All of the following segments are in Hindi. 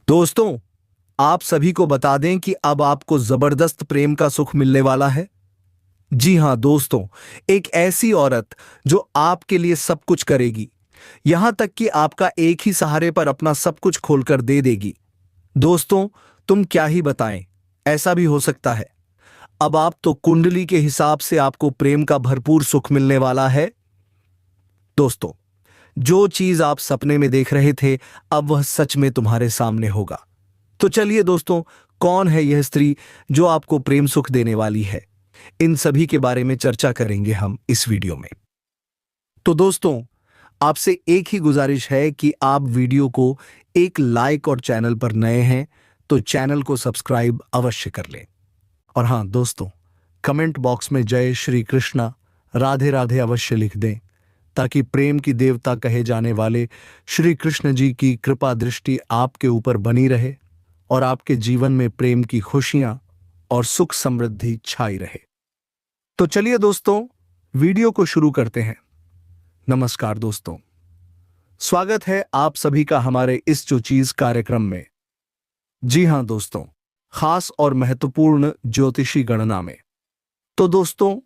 दोस्तों, आप सभी को बता दें कि अब आपको जबरदस्त प्रेम का सुख मिलने वाला है। जी हां दोस्तों, एक ऐसी औरत जो आपके लिए सब कुछ करेगी, यहां तक कि आपका एक ही सहारे पर अपना सब कुछ खोलकर दे देगी। दोस्तों, तुम क्या ही बताएं, ऐसा भी हो सकता है। अब आप तो कुंडली के हिसाब से आपको प्रेम का भरपूर सुख मिलने वाला है। दोस्तों, जो चीज आप सपने में देख रहे थे, अब वह सच में तुम्हारे सामने होगा। तो चलिए दोस्तों, कौन है यह स्त्री जो आपको प्रेम सुख देने वाली है? इन सभी के बारे में चर्चा करेंगे हम इस वीडियो में। तो दोस्तों, आपसे एक ही गुजारिश है कि आप वीडियो को एक लाइक और चैनल पर नए हैं तो चैनल को सब्सक्राइब अवश्य कर लें। और हां दोस्तों, कमेंट बॉक्स में जय श्री कृष्णा, राधे राधे अवश्य लिख दें, ताकि प्रेम की देवता कहे जाने वाले श्री कृष्ण जी की कृपा दृष्टि आपके ऊपर बनी रहे और आपके जीवन में प्रेम की खुशियां और सुख समृद्धि छाई रहे। तो चलिए दोस्तों, वीडियो को शुरू करते हैं। नमस्कार दोस्तों, स्वागत है आप सभी का हमारे इस जो चीज कार्यक्रम में। जी हां दोस्तों, खास और महत्वपूर्ण ज्योतिषी गणना में। तो दोस्तों,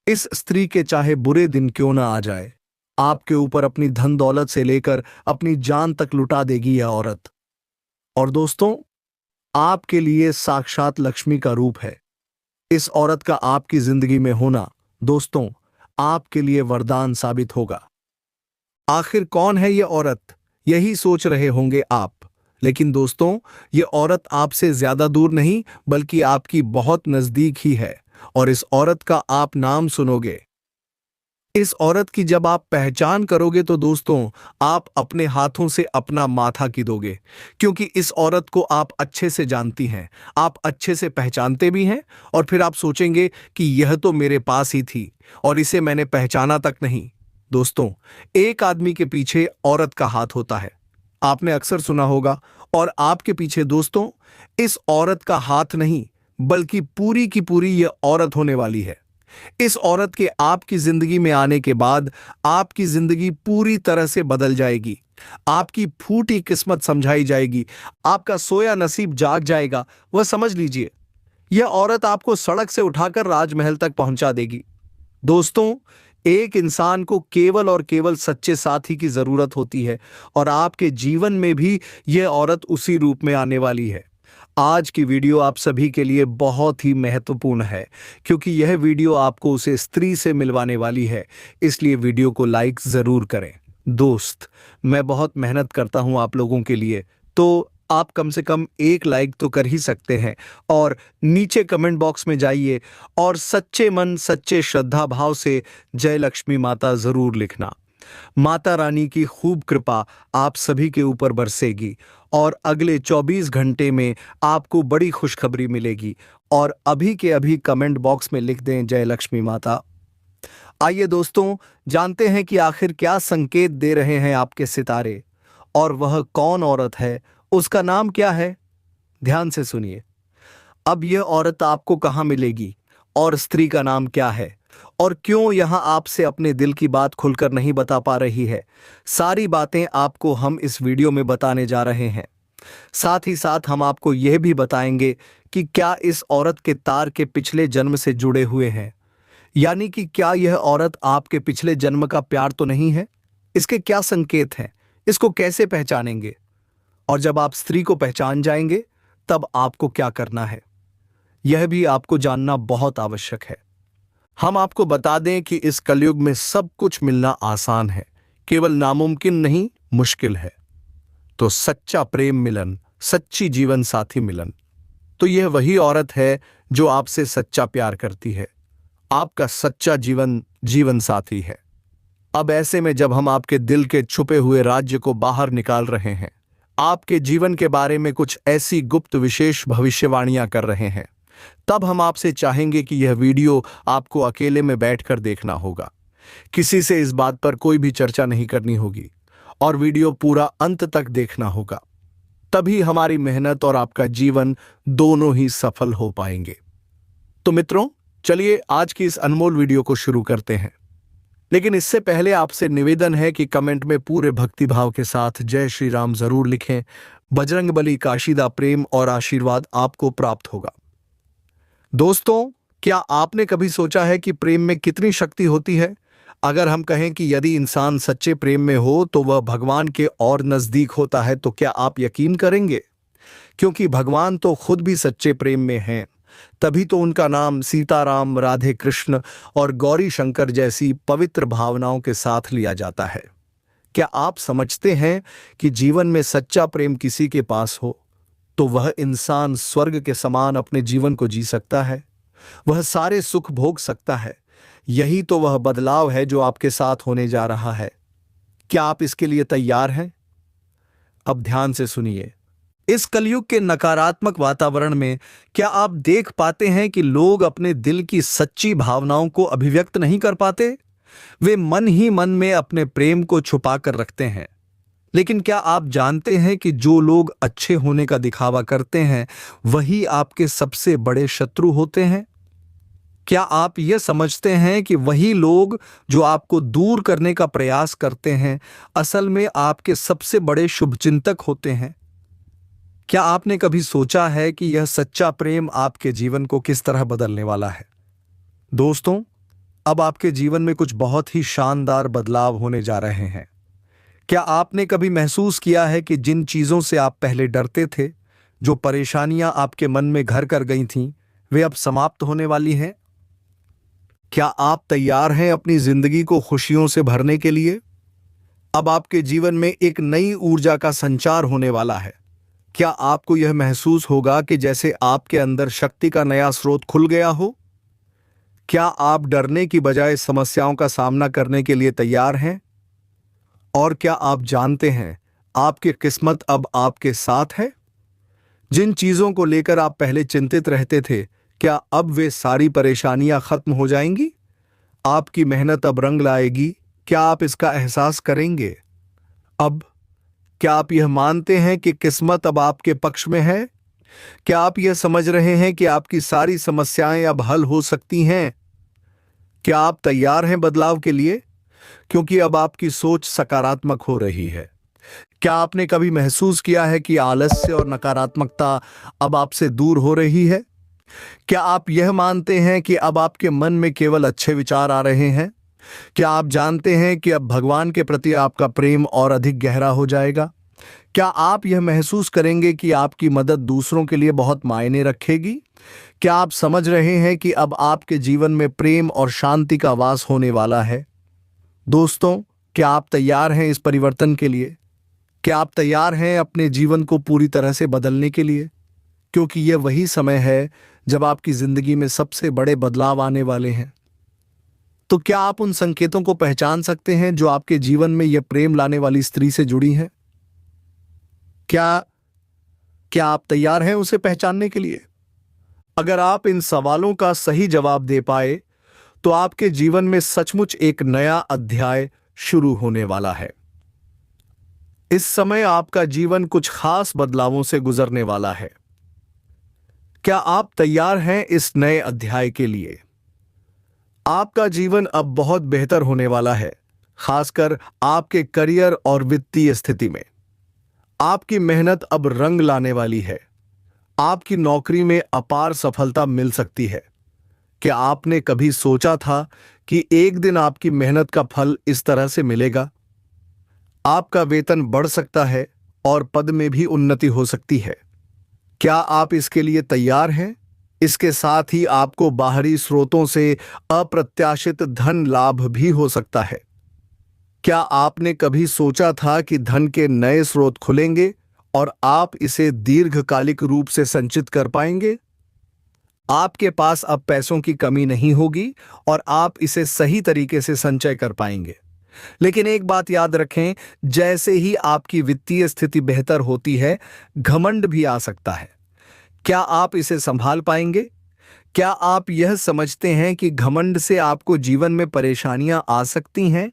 इस स्त्री के चाहे बुरे दिन क्यों ना आ जाए, आपके ऊपर अपनी धन दौलत से लेकर अपनी जान तक लुटा देगी यह औरत। और दोस्तों, आपके लिए साक्षात लक्ष्मी का रूप है। इस औरत का आपकी जिंदगी में होना दोस्तों आपके लिए वरदान साबित होगा। आखिर कौन है यह औरत, यही सोच रहे होंगे आप। लेकिन दोस्तों, यह औरत आपसे ज्यादा दूर नहीं बल्कि आपकी बहुत नजदीक ही है। और इस औरत का आप नाम सुनोगे, इस औरत की जब आप पहचान करोगे तो दोस्तों आप अपने हाथों से अपना माथा कीदोगे, क्योंकि इस औरत को आप अच्छे से जानती हैं, आप अच्छे से पहचानते भी हैं। और फिर आप सोचेंगे कि यह तो मेरे पास ही थी और इसे मैंने पहचाना तक नहीं। दोस्तों, एक आदमी के पीछे औरत का हाथ होता है, आपने अक्सर सुना होगा। और आपके पीछे दोस्तों इस औरत का हाथ नहीं बल्कि पूरी की पूरी यह औरत होने वाली है। इस औरत के आपकी जिंदगी में आने के बाद आपकी जिंदगी पूरी तरह से बदल जाएगी। आपकी फूटी किस्मत समझाई जाएगी, आपका सोया नसीब जाग जाएगा। वह समझ लीजिए, यह औरत आपको सड़क से उठाकर राजमहल तक पहुंचा देगी। दोस्तों, एक इंसान को केवल और केवल सच्चे साथी की जरूरत होती है और आपके जीवन में भी यह औरत उसी रूप में आने वाली है। आज की वीडियो आप सभी के लिए बहुत ही महत्वपूर्ण है, क्योंकि यह वीडियो आपको उसे स्त्री से मिलवाने वाली है। इसलिए वीडियो को लाइक जरूर करें। दोस्त, मैं बहुत मेहनत करता हूं आप लोगों के लिए, तो आप कम से कम एक लाइक तो कर ही सकते हैं। और नीचे कमेंट बॉक्स में जाइए और सच्चे मन सच्चे श्रद्धा भाव से जय लक्ष्मी माता जरूर लिखना। माता रानी की खूब कृपा आप सभी के ऊपर बरसेगी और अगले 24 घंटे में आपको बड़ी खुशखबरी मिलेगी। और अभी के अभी कमेंट बॉक्स में लिख दें जय लक्ष्मी माता। आइए दोस्तों, जानते हैं कि आखिर क्या संकेत दे रहे हैं आपके सितारे, और वह कौन औरत है, उसका नाम क्या है। ध्यान से सुनिए। अब यह औरत आपको कहां मिलेगी और स्त्री का नाम क्या है और क्यों यहां आपसे अपने दिल की बात खुलकर नहीं बता पा रही है, सारी बातें आपको हम इस वीडियो में बताने जा रहे हैं। साथ ही साथ हम आपको यह भी बताएंगे कि क्या इस औरत के तार के पिछले जन्म से जुड़े हुए हैं, यानी कि क्या यह औरत आपके पिछले जन्म का प्यार तो नहीं है। इसके क्या संकेत हैं, इसको कैसे पहचानेंगे, और जब आप स्त्री को पहचान जाएंगे तब आपको क्या करना है, यह भी आपको जानना बहुत आवश्यक है। हम आपको बता दें कि इस कलयुग में सब कुछ मिलना आसान है, केवल नामुमकिन नहीं मुश्किल है। तो सच्चा प्रेम मिलन, सच्ची जीवन साथी मिलन, तो यह वही औरत है जो आपसे सच्चा प्यार करती है, आपका सच्चा जीवन साथी है। अब ऐसे में जब हम आपके दिल के छुपे हुए राज्य को बाहर निकाल रहे हैं, आपके जीवन के बारे में कुछ ऐसी गुप्त विशेष भविष्यवाणियां कर रहे हैं, तब हम आपसे चाहेंगे कि यह वीडियो आपको अकेले में बैठकर देखना होगा। किसी से इस बात पर कोई भी चर्चा नहीं करनी होगी और वीडियो पूरा अंत तक देखना होगा। तभी हमारी मेहनत और आपका जीवन दोनों ही सफल हो पाएंगे। तो मित्रों, चलिए आज की इस अनमोल वीडियो को शुरू करते हैं। लेकिन इससे पहले आपसे निवेदन है कि कमेंट में पूरे भक्ति भाव के साथ जय श्री राम जरूर लिखें। बजरंगबली काशीदा प्रेम और आशीर्वाद आपको प्राप्त होगा। दोस्तों, क्या आपने कभी सोचा है कि प्रेम में कितनी शक्ति होती है? अगर हम कहें कि यदि इंसान सच्चे प्रेम में हो तो वह भगवान के और नजदीक होता है, तो क्या आप यकीन करेंगे? क्योंकि भगवान तो खुद भी सच्चे प्रेम में हैं, तभी तो उनका नाम सीताराम, राधे कृष्ण और गौरी शंकर जैसी पवित्र भावनाओं के साथ लिया जाता है। क्या आप समझते हैं कि जीवन में सच्चा प्रेम किसी के पास हो तो वह इंसान स्वर्ग के समान अपने जीवन को जी सकता है, वह सारे सुख भोग सकता है। यही तो वह बदलाव है जो आपके साथ होने जा रहा है। क्या आप इसके लिए तैयार हैं? अब ध्यान से सुनिए। इस कलयुग के नकारात्मक वातावरण में क्या आप देख पाते हैं कि लोग अपने दिल की सच्ची भावनाओं को अभिव्यक्त नहीं कर पाते? वे मन ही मन में अपने प्रेम को छुपा कर रखते हैं। लेकिन क्या आप जानते हैं कि जो लोग अच्छे होने का दिखावा करते हैं वही आपके सबसे बड़े शत्रु होते हैं? क्या आप यह समझते हैं कि वही लोग जो आपको दूर करने का प्रयास करते हैं असल में आपके सबसे बड़े शुभचिंतक होते हैं? क्या आपने कभी सोचा है कि यह सच्चा प्रेम आपके जीवन को किस तरह बदलने वाला है? दोस्तों, अब आपके जीवन में कुछ बहुत ही शानदार बदलाव होने जा रहे हैं। क्या आपने कभी महसूस किया है कि जिन चीजों से आप पहले डरते थे, जो परेशानियां आपके मन में घर कर गई थीं, वे अब समाप्त होने वाली हैं? क्या आप तैयार हैं अपनी जिंदगी को खुशियों से भरने के लिए? अब आपके जीवन में एक नई ऊर्जा का संचार होने वाला है। क्या आपको यह महसूस होगा कि जैसे आपके अंदर शक्ति का नया स्रोत खुल गया हो? क्या आप डरने की बजाय समस्याओं का सामना करने के लिए तैयार हैं? और क्या आप जानते हैं आपकी किस्मत अब आपके साथ है? जिन चीजों को लेकर आप पहले चिंतित रहते थे, क्या अब वे सारी परेशानियां खत्म हो जाएंगी? आपकी मेहनत अब रंग लाएगी। क्या आप इसका एहसास करेंगे? अब क्या आप यह मानते हैं कि किस्मत अब आपके पक्ष में है? क्या आप यह समझ रहे हैं कि आपकी सारी समस्याएं अब हल हो सकती हैं? क्या आप तैयार हैं बदलाव के लिए? क्योंकि अब आपकी सोच सकारात्मक हो रही है। क्या आपने कभी महसूस किया है कि आलस्य और नकारात्मकता अब आपसे दूर हो रही है? क्या आप यह मानते हैं कि अब आपके मन में केवल अच्छे विचार आ रहे हैं? क्या आप जानते हैं कि अब भगवान के प्रति आपका प्रेम और अधिक गहरा हो जाएगा? क्या आप यह महसूस करेंगे कि आपकी मदद दूसरों के लिए बहुत मायने रखेगी? क्या आप समझ रहे हैं कि अब आपके जीवन में प्रेम और शांति का वास होने वाला है? दोस्तों, क्या आप तैयार हैं इस परिवर्तन के लिए? क्या आप तैयार हैं अपने जीवन को पूरी तरह से बदलने के लिए? क्योंकि यह वही समय है जब आपकी जिंदगी में सबसे बड़े बदलाव आने वाले हैं। तो क्या आप उन संकेतों को पहचान सकते हैं जो आपके जीवन में यह प्रेम लाने वाली स्त्री से जुड़ी हैं? क्या आप तैयार हैं उसे पहचानने के लिए? अगर आप इन सवालों का सही जवाब दे पाए तो आपके जीवन में सचमुच एक नया अध्याय शुरू होने वाला है। इस समय आपका जीवन कुछ खास बदलावों से गुजरने वाला है। क्या आप तैयार हैं इस नए अध्याय के लिए? आपका जीवन अब बहुत बेहतर होने वाला है, खासकर आपके करियर और वित्तीय स्थिति में। आपकी मेहनत अब रंग लाने वाली है। आपकी नौकरी में अपार सफलता मिल सकती है। क्या आपने कभी सोचा था कि एक दिन आपकी मेहनत का फल इस तरह से मिलेगा? आपका वेतन बढ़ सकता है और पद में भी उन्नति हो सकती है। क्या आप इसके लिए तैयार हैं? इसके साथ ही आपको बाहरी स्रोतों से अप्रत्याशित धन लाभ भी हो सकता है। क्या आपने कभी सोचा था कि धन के नए स्रोत खुलेंगे और आप इसे दीर्घकालिक रूप से संचित कर पाएंगे? आपके पास अब पैसों की कमी नहीं होगी और आप इसे सही तरीके से संचय कर पाएंगे। लेकिन एक बात याद रखें, जैसे ही आपकी वित्तीय स्थिति बेहतर होती है, घमंड भी आ सकता है। क्या आप इसे संभाल पाएंगे? क्या आप यह समझते हैं कि घमंड से आपको जीवन में परेशानियां आ सकती हैं?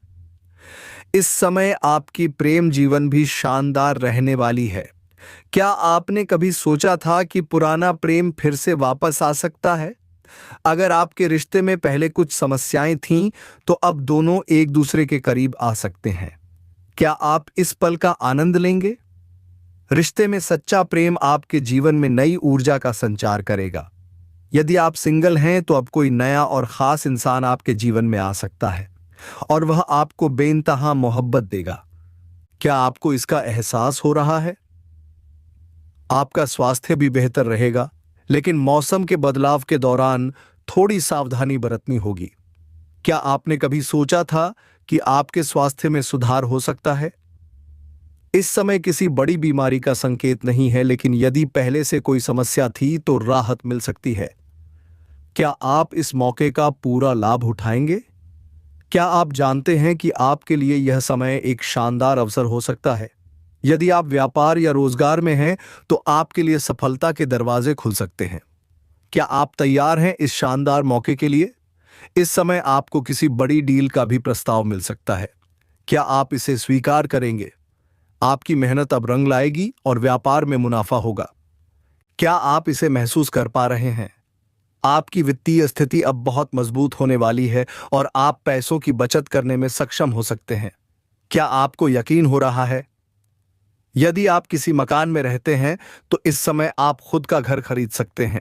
इस समय आपकी प्रेम जीवन भी शानदार रहने वाली है। क्या आपने कभी सोचा था कि पुराना प्रेम फिर से वापस आ सकता है? अगर आपके रिश्ते में पहले कुछ समस्याएं थीं, तो अब दोनों एक दूसरे के करीब आ सकते हैं। क्या आप इस पल का आनंद लेंगे? रिश्ते में सच्चा प्रेम आपके जीवन में नई ऊर्जा का संचार करेगा। यदि आप सिंगल हैं, तो अब कोई नया और खास इंसान आपके जीवन में आ सकता है और वह आपको बेइंतहा मोहब्बत देगा। क्या आपको इसका एहसास हो रहा है? आपका स्वास्थ्य भी बेहतर रहेगा, लेकिन मौसम के बदलाव के दौरान थोड़ी सावधानी बरतनी होगी। क्या आपने कभी सोचा था कि आपके स्वास्थ्य में सुधार हो सकता है? इस समय किसी बड़ी बीमारी का संकेत नहीं है, लेकिन यदि पहले से कोई समस्या थी तो राहत मिल सकती है। क्या आप इस मौके का पूरा लाभ उठाएंगे? क्या आप जानते हैं कि आपके लिए यह समय एक शानदार अवसर हो सकता है? यदि आप व्यापार या रोजगार में हैं, तो आपके लिए सफलता के दरवाजे खुल सकते हैं। क्या आप तैयार हैं इस शानदार मौके के लिए? इस समय आपको किसी बड़ी डील का भी प्रस्ताव मिल सकता है। क्या आप इसे स्वीकार करेंगे? आपकी मेहनत अब रंग लाएगी और व्यापार में मुनाफा होगा। क्या आप इसे महसूस कर पा रहे हैं? आपकी वित्तीय स्थिति अब बहुत मजबूत होने वाली है और आप पैसों की बचत करने में सक्षम हो सकते हैं। क्या आपको यकीन हो रहा है? यदि आप किसी मकान में रहते हैं, तो इस समय आप खुद का घर खरीद सकते हैं।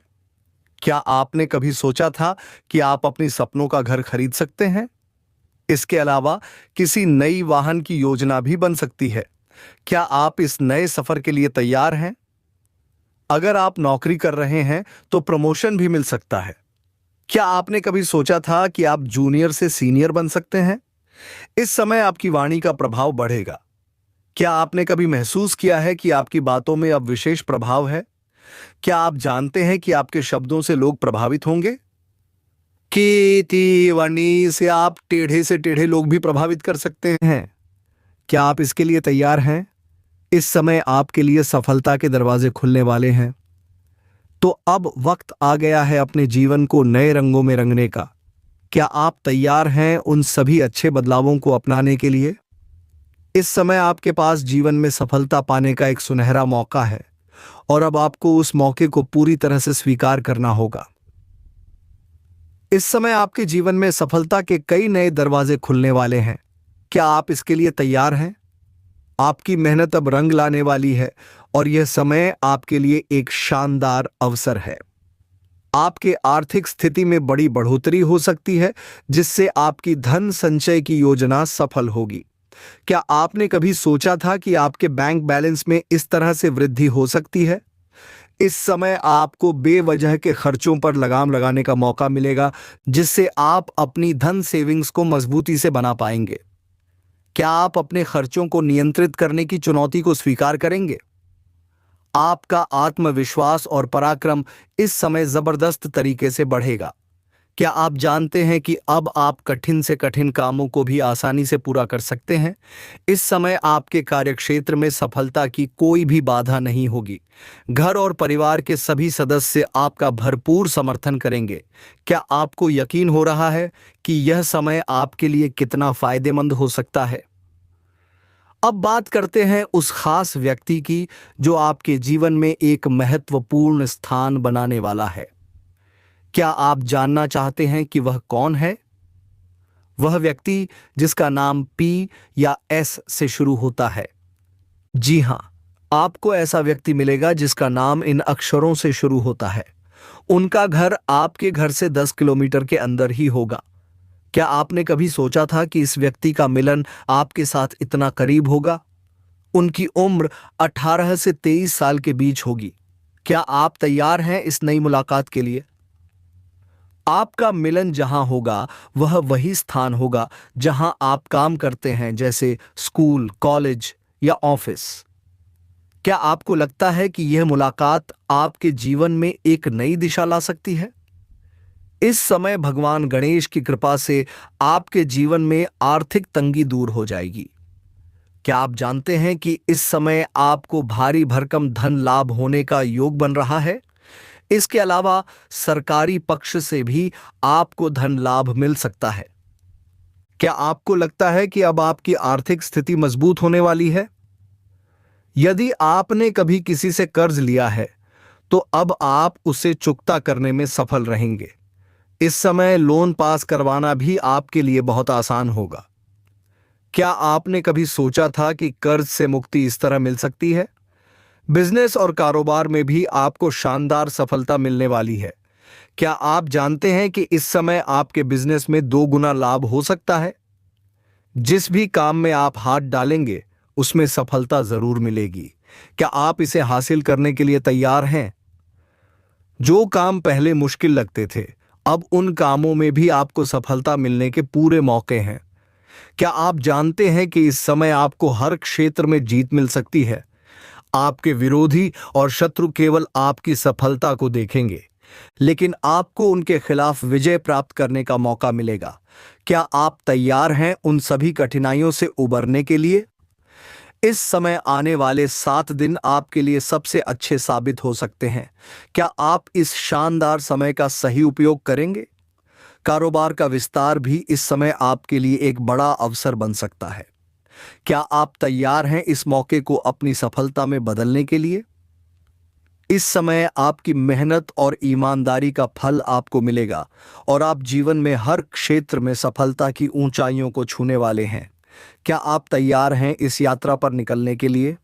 क्या आपने कभी सोचा था कि आप अपनी सपनों का घर खरीद सकते हैं? इसके अलावा किसी नई वाहन की योजना भी बन सकती है। क्या आप इस नए सफर के लिए तैयार हैं? अगर आप नौकरी कर रहे हैं, तो प्रमोशन भी मिल सकता है। क्या आपने कभी सोचा था कि आप जूनियर से सीनियर बन सकते हैं? इस समय आपकी वाणी का प्रभाव बढ़ेगा। क्या आपने कभी महसूस किया है कि आपकी बातों में अब विशेष प्रभाव है? क्या आप जानते हैं कि आपके शब्दों से लोग प्रभावित होंगे? की वाणी से आप टेढ़े से टेढ़े लोग भी प्रभावित कर सकते हैं। क्या आप इसके लिए तैयार हैं? इस समय आपके लिए सफलता के दरवाजे खुलने वाले हैं। तो अब वक्त आ गया है अपने जीवन को नए रंगों में रंगने का। क्या आप तैयार हैं उन सभी अच्छे बदलावों को अपनाने के लिए? इस समय आपके पास जीवन में सफलता पाने का एक सुनहरा मौका है और अब आपको उस मौके को पूरी तरह से स्वीकार करना होगा। इस समय आपके जीवन में सफलता के कई नए दरवाजे खुलने वाले हैं। क्या आप इसके लिए तैयार हैं? आपकी मेहनत अब रंग लाने वाली है और यह समय आपके लिए एक शानदार अवसर है। आपके आर्थिक स्थिति में बड़ी बढ़ोतरी हो सकती है, जिससे आपकी धन संचय की योजना सफल होगी। क्या आपने कभी सोचा था कि आपके बैंक बैलेंस में इस तरह से वृद्धि हो सकती है? इस समय आपको बेवजह के खर्चों पर लगाम लगाने का मौका मिलेगा, जिससे आप अपनी धन सेविंग्स को मजबूती से बना पाएंगे। क्या आप अपने खर्चों को नियंत्रित करने की चुनौती को स्वीकार करेंगे? आपका आत्मविश्वास और पराक्रम इस समय जबरदस्त तरीके से बढ़ेगा। क्या आप जानते हैं कि अब आप कठिन से कठिन कामों को भी आसानी से पूरा कर सकते हैं? इस समय आपके कार्यक्षेत्र में सफलता की कोई भी बाधा नहीं होगी। घर और परिवार के सभी सदस्य आपका भरपूर समर्थन करेंगे। क्या आपको यकीन हो रहा है कि यह समय आपके लिए कितना फायदेमंद हो सकता है? अब बात करते हैं उस खास व्यक्ति की जो आपके जीवन में एक महत्वपूर्ण स्थान बनाने वाला है। क्या आप जानना चाहते हैं कि वह कौन है? वह व्यक्ति जिसका नाम पी या एस से शुरू होता है। जी हां, आपको ऐसा व्यक्ति मिलेगा जिसका नाम इन अक्षरों से शुरू होता है। उनका घर आपके घर से 10 किलोमीटर के अंदर ही होगा। क्या आपने कभी सोचा था कि इस व्यक्ति का मिलन आपके साथ इतना करीब होगा? उनकी उम्र 18 से 23 साल के बीच होगी। क्या आप तैयार हैं इस नई मुलाकात के लिए? आपका मिलन जहां होगा, वह वही स्थान होगा जहां आप काम करते हैं, जैसे स्कूल, कॉलेज या ऑफिस। क्या आपको लगता है कि यह मुलाकात आपके जीवन में एक नई दिशा ला सकती है? इस समय भगवान गणेश की कृपा से आपके जीवन में आर्थिक तंगी दूर हो जाएगी। क्या आप जानते हैं कि इस समय आपको भारी भरकम धन लाभ होने का योग बन रहा है? इसके अलावा सरकारी पक्ष से भी आपको धन लाभ मिल सकता है। क्या आपको लगता है कि अब आपकी आर्थिक स्थिति मजबूत होने वाली है? यदि आपने कभी किसी से कर्ज लिया है, तो अब आप उसे चुकता करने में सफल रहेंगे। इस समय लोन पास करवाना भी आपके लिए बहुत आसान होगा। क्या आपने कभी सोचा था कि कर्ज से मुक्ति इस तरह मिल सकती है? बिजनेस और कारोबार में भी आपको शानदार सफलता मिलने वाली है। क्या आप जानते हैं कि इस समय आपके बिजनेस में 2 गुना लाभ हो सकता है? जिस भी काम में आप हाथ डालेंगे उसमें सफलता जरूर मिलेगी। क्या आप इसे हासिल करने के लिए तैयार हैं? जो काम पहले मुश्किल लगते थे, अब उन कामों में भी आपको सफलता मिलने के पूरे मौके हैं। क्या आप जानते हैं कि इस समय आपको हर क्षेत्र में जीत मिल सकती है? आपके विरोधी और शत्रु केवल आपकी सफलता को देखेंगे, लेकिन आपको उनके खिलाफ विजय प्राप्त करने का मौका मिलेगा। क्या आप तैयार हैं उन सभी कठिनाइयों से उबरने के लिए? इस समय आने वाले 7 दिन आपके लिए सबसे अच्छे साबित हो सकते हैं। क्या आप इस शानदार समय का सही उपयोग करेंगे? कारोबार का विस्तार भी इस समय आपके लिए एक बड़ा अवसर बन सकता है। क्या आप तैयार हैं इस मौके को अपनी सफलता में बदलने के लिए? इस समय आपकी मेहनत और ईमानदारी का फल आपको मिलेगा और आप जीवन में हर क्षेत्र में सफलता की ऊंचाइयों को छूने वाले हैं। क्या आप तैयार हैं इस यात्रा पर निकलने के लिए?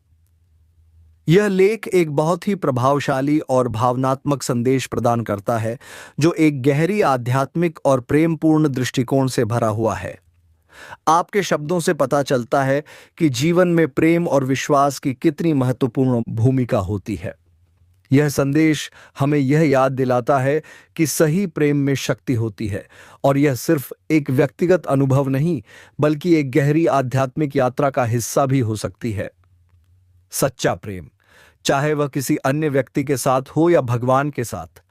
यह लेख एक बहुत ही प्रभावशाली और भावनात्मक संदेश प्रदान करता है, जो एक गहरी आध्यात्मिक और प्रेमपूर्ण दृष्टिकोण से भरा हुआ है। आपके शब्दों से पता चलता है कि जीवन में प्रेम और विश्वास की कितनी महत्वपूर्ण भूमिका होती है। यह संदेश हमें यह याद दिलाता है कि सही प्रेम में शक्ति होती है और यह सिर्फ एक व्यक्तिगत अनुभव नहीं, बल्कि एक गहरी आध्यात्मिक यात्रा का हिस्सा भी हो सकती है। सच्चा प्रेम, चाहे वह किसी अन्य व्यक्ति के साथ हो या भगवान के साथ,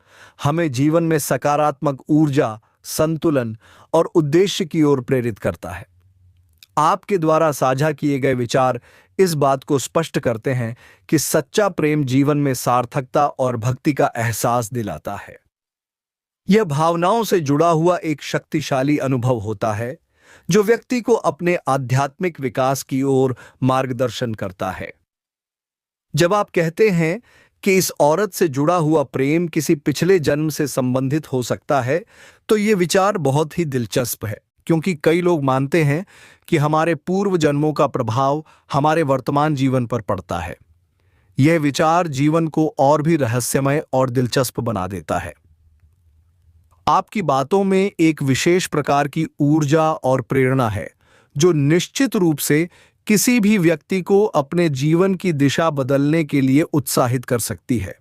हमें जीवन में सकारात्मक ऊर्जा, संतुलन और उद्देश्य की ओर प्रेरित करता है। आपके द्वारा साझा किए गए विचार इस बात को स्पष्ट करते हैं कि सच्चा प्रेम जीवन में सार्थकता और भक्ति का एहसास दिलाता है। यह भावनाओं से जुड़ा हुआ एक शक्तिशाली अनुभव होता है, जो व्यक्ति को अपने आध्यात्मिक विकास की ओर मार्गदर्शन करता है। जब आप कहते हैं कि इस औरत से जुड़ा हुआ प्रेम किसी पिछले जन्म से संबंधित हो सकता है, तो यह विचार बहुत ही दिलचस्प है, क्योंकि कई लोग मानते हैं कि हमारे पूर्व जन्मों का प्रभाव हमारे वर्तमान जीवन पर पड़ता है। यह विचार जीवन को और भी रहस्यमय और दिलचस्प बना देता है। आपकी बातों में एक विशेष प्रकार की ऊर्जा और प्रेरणा है, जो निश्चित रूप से किसी भी व्यक्ति को अपने जीवन की दिशा बदलने के लिए उत्साहित कर सकती है।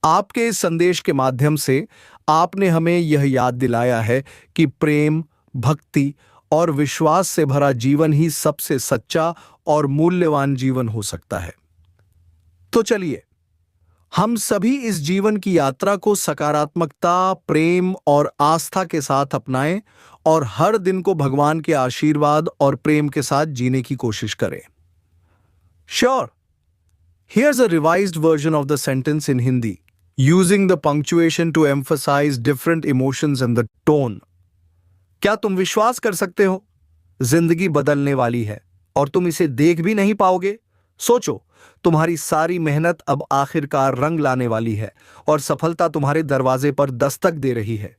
आपके इस संदेश के माध्यम से आपने हमें यह याद दिलाया है कि प्रेम, भक्ति और विश्वास से भरा जीवन ही सबसे सच्चा और मूल्यवान जीवन हो सकता है। तो चलिए, हम सभी इस जीवन की यात्रा को सकारात्मकता, प्रेम और आस्था के साथ अपनाएं और हर दिन को भगवान के आशीर्वाद और प्रेम के साथ जीने की कोशिश करें। Sure. Here's a revised version of the sentence in Hindi, using the punctuation to emphasize different emotions and the tone. क्या तुम विश्वास कर सकते हो? जिंदगी बदलने वाली है और तुम इसे देख भी नहीं पाओगे। सोचो, तुम्हारी सारी मेहनत अब आखिरकार रंग लाने वाली है और सफलता तुम्हारे दरवाजे पर दस्तक दे रही है।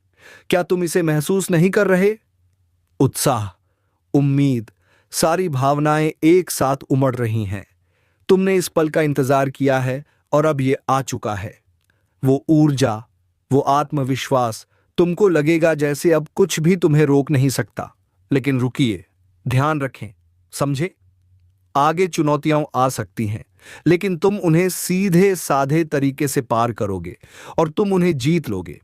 क्या तुम इसे महसूस नहीं कर रहे? उत्साह, उम्मीद, सारी भावनाएं एक साथ उमड़ रही हैं। तुमने इस पल का इंतजार किया है और अब ये आ चुका है। वो ऊर्जा, वो आत्मविश्वास, तुमको लगेगा जैसे अब कुछ भी तुम्हें रोक नहीं सकता। लेकिन रुकिए, ध्यान रखें, समझे? आगे चुनौतियां आ सकती हैं, लेकिन तुम उन्हें सीधे साधे तरीके से पार करोगे और तुम उन्हें जीत लोगे।